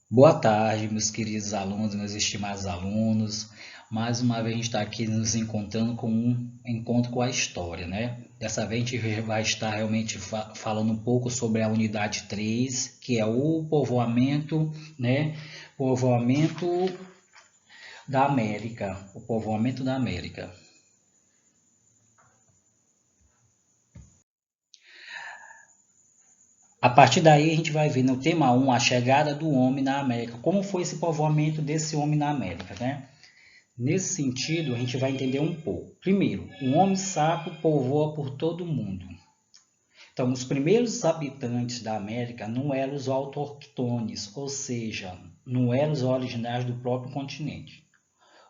Boa tarde, meus queridos alunos, meus estimados alunos. Mais uma vez a gente está aqui nos encontrando com um encontro com a história, né? Dessa vez a gente vai estar realmente falando um pouco sobre a unidade 3, que é o povoamento, né? Povoamento da América, o povoamento da América. A partir daí a gente vai ver no tema 1 a chegada do homem na América. Como foi esse povoamento desse homem na América, né? Nesse sentido, a gente vai entender um pouco. Primeiro, o homem sapo povoa por todo o mundo. Então, os primeiros habitantes da América não eram os autóctones, ou seja, não eram os originários do próprio continente.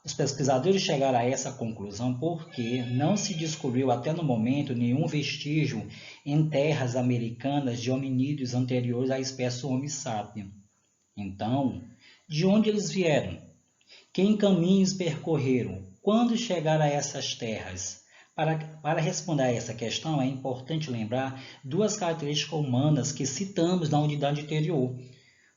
Os pesquisadores chegaram a essa conclusão porque não se descobriu até no momento nenhum vestígio em terras americanas de hominídeos anteriores à espécie Homo sapiens. Então, de onde eles vieram? Que caminhos percorreram? Quando chegaram a essas terras? Para responder a essa questão, é importante lembrar duas características humanas que citamos na unidade anterior.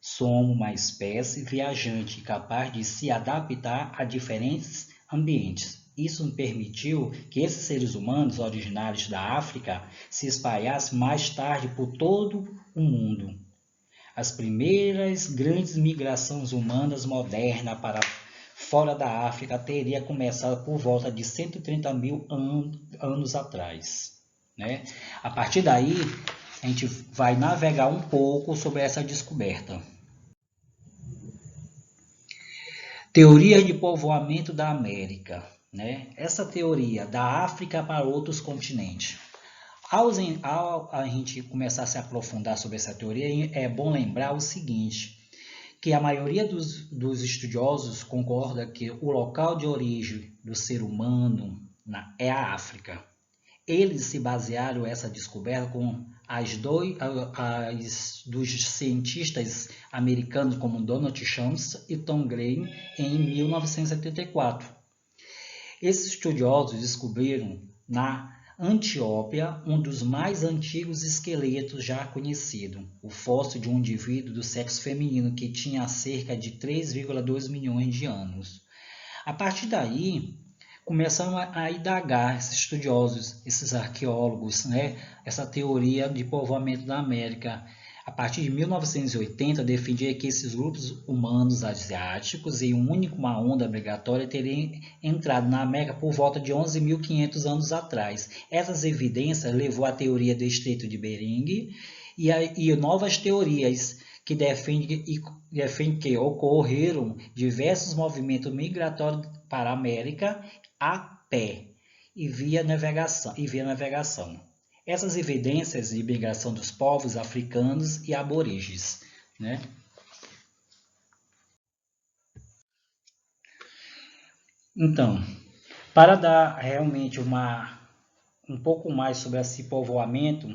Somos uma espécie viajante capaz de se adaptar a diferentes ambientes. Isso permitiu que esses seres humanos originários da África se espalhassem mais tarde por todo o mundo. As primeiras grandes migrações humanas modernas para fora da África teria começado por volta de 130 mil anos atrás. Né? A partir daí, a gente vai navegar um pouco sobre essa descoberta. Teoria de povoamento da América. Né? Essa teoria da África para outros continentes. Ao a gente começar a se aprofundar sobre essa teoria, é bom lembrar o seguinte, que a maioria dos estudiosos concorda que o local de origem do ser humano é a África. Eles se basearam essa descoberta com dos cientistas americanos como Donald Chambers e Tom Gray em 1974. Esses estudiosos descobriram na Etiópia um dos mais antigos esqueletos já conhecido, o fóssil de um indivíduo do sexo feminino que tinha cerca de 3,2 milhões de anos. A partir daí, começaram a indagar esses estudiosos, esses arqueólogos, né, essa teoria de povoamento da América. A partir de 1980, defendia que esses grupos humanos asiáticos, em uma única onda migratória, teriam entrado na América por volta de 11.500 anos atrás. Essas evidências levou à teoria do Estreito de Bering e novas teorias que defendem que ocorreram diversos movimentos migratórios para a América a pé e via navegação. Essas evidências de migração dos povos africanos e aborígenes. Né? Então, para dar realmente um pouco mais sobre esse povoamento,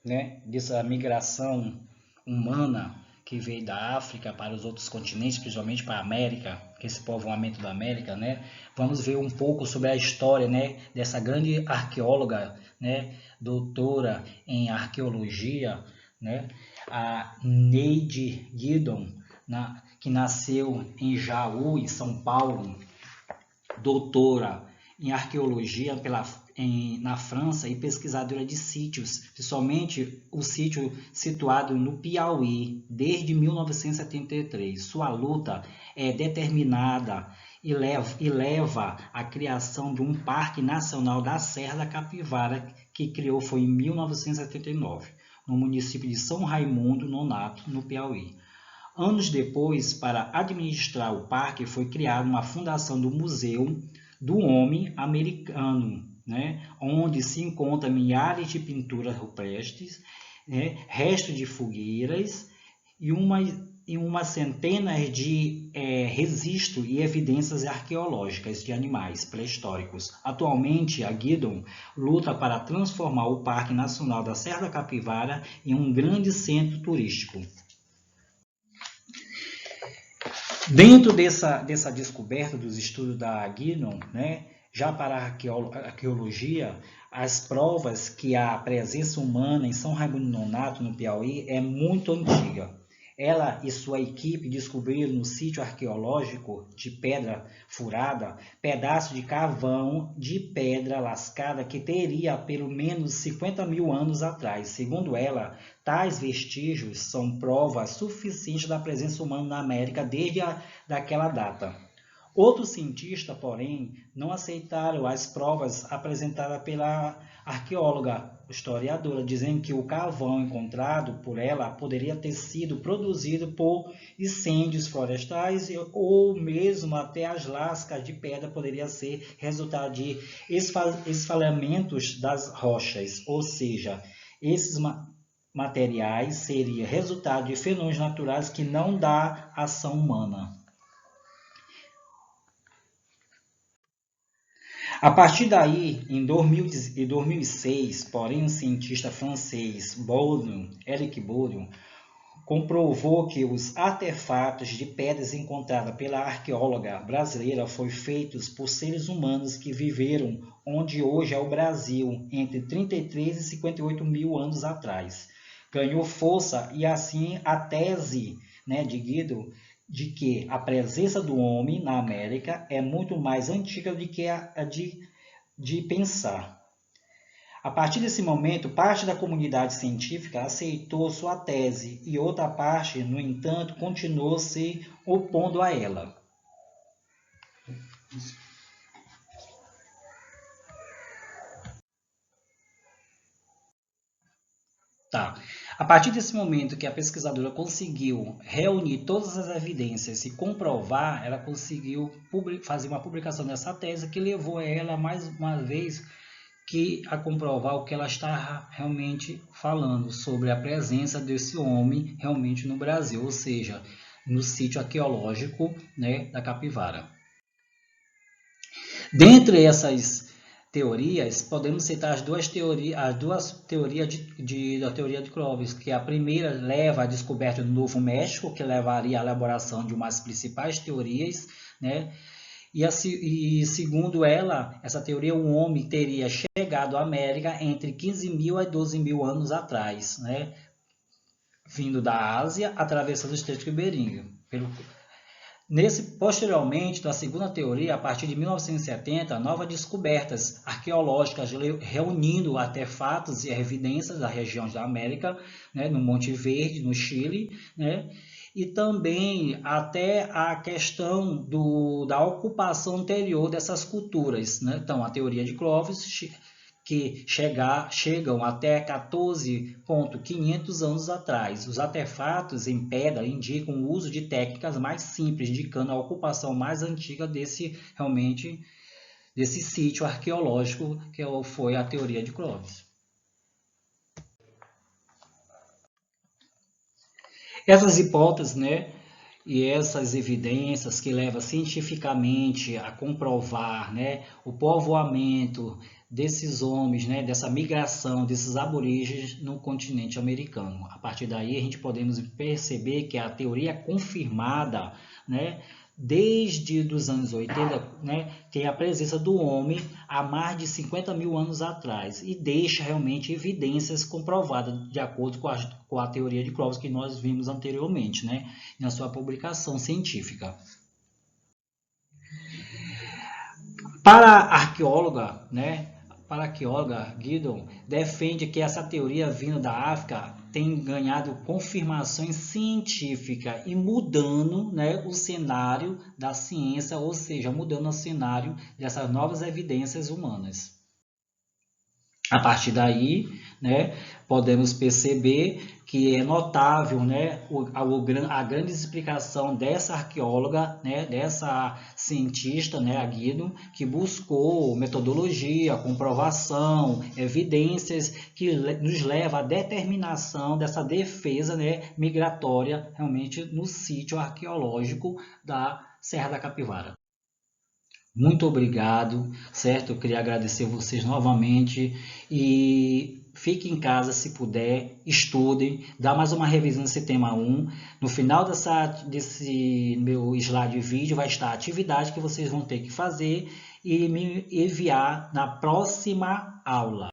né, dessa migração humana que veio da África para os outros continentes, principalmente para a América, que é esse povoamento da América, né? Vamos ver um pouco sobre a história, né, dessa grande arqueóloga, né, doutora em arqueologia, né, a Neide Giddon, que nasceu em Jaú, em São Paulo, doutora em arqueologia na França e pesquisadora de sítios, principalmente o sítio situado no Piauí, desde 1973. Sua luta é determinada e leva à criação de um Parque Nacional da Serra da Capivara, que criou foi em 1979, no município de São Raimundo Nonato, no Piauí. Anos depois, para administrar o parque, foi criada uma fundação do Museu do Homem Americano, né, onde se encontram milhares de pinturas rupestres, né, restos de fogueiras e uma centena de registros e evidências arqueológicas de animais pré-históricos. Atualmente, a Giddon luta para transformar o Parque Nacional da Serra da Capivara em um grande centro turístico. Dentro dessa descoberta dos estudos da Guinon, né, já para a arqueologia, as provas que a presença humana em São Raimundo Nonato, no Piauí, é muito antiga. ela e sua equipe descobriram no sítio arqueológico de Pedra Furada pedaços de carvão de pedra lascada que teria pelo menos 50 mil anos atrás. Segundo ela, tais vestígios são provas suficientes da presença humana na América desde daquela data. Outros cientistas, porém, não aceitaram as provas apresentadas pela arqueóloga historiadora, dizendo que o carvão encontrado por ela poderia ter sido produzido por incêndios florestais ou mesmo até as lascas de pedra poderia ser resultado de esfalhamentos das rochas, ou seja, esses materiais seriam resultado de fenômenos naturais que não da ação humana. A partir daí, em 2006, porém, um cientista francês, Eric Bourdon, comprovou que os artefatos de pedras encontrados pela arqueóloga brasileira foram feitos por seres humanos que viveram onde hoje é o Brasil, entre 33 e 58 mil anos atrás. Ganhou força e assim a tese, de Guido, de que a presença do homem na América é muito mais antiga do que a de pensar. A partir desse momento, parte da comunidade científica aceitou sua tese e outra parte, no entanto, continuou se opondo a ela. A partir desse momento que a pesquisadora conseguiu reunir todas as evidências e comprovar, ela conseguiu fazer uma publicação dessa tese que levou ela, mais uma vez, a comprovar o que ela está realmente falando sobre a presença desse homem realmente no Brasil, ou seja, no sítio arqueológico, da Capivara. Dentre essas teorias, podemos citar as duas teorias da teoria de Clovis, que a primeira leva à descoberta do Novo México, que levaria à elaboração de umas principais teorias, E segundo ela, essa teoria, o homem teria chegado à América entre 15 mil a 12 mil anos atrás, vindo da Ásia, atravessando o Estreito de Bering. Posteriormente, na segunda teoria, a partir de 1970, novas descobertas arqueológicas reunindo artefatos e evidências da região da América, no Monte Verde, no Chile, e também até a questão da ocupação anterior dessas culturas. Então, a teoria de Clovis, que chegam até 14.500 anos atrás. Os artefatos em pedra indicam o uso de técnicas mais simples, indicando a ocupação mais antiga desse sítio arqueológico, que foi a teoria de Clovis. Essas hipóteses, e essas evidências que levam cientificamente a comprovar, o povoamento desses homens, dessa migração, desses aborígenes no continente americano. A partir daí, a gente podemos perceber que a teoria é confirmada, desde os anos 80, tem a presença do homem há mais de 50 mil anos atrás e deixa realmente evidências comprovadas de acordo com a teoria de Clovis que nós vimos anteriormente, na sua publicação científica. Para a arqueóloga, Giddon defende que essa teoria vinda da África tem ganhado confirmações científicas e mudando, o cenário da ciência, ou seja, mudando o cenário dessas novas evidências humanas. A partir daí, podemos perceber que é notável, a grande explicação dessa arqueóloga, dessa cientista, a Guido, que buscou metodologia, comprovação, evidências que nos leva à determinação dessa defesa, migratória realmente no sítio arqueológico da Serra da Capivara. Muito obrigado, certo? Eu queria agradecer vocês novamente e fiquem em casa se puder, estudem, dá mais uma revisão nesse tema 1. No final desse meu slide vídeo vai estar a atividade que vocês vão ter que fazer e me enviar na próxima aula.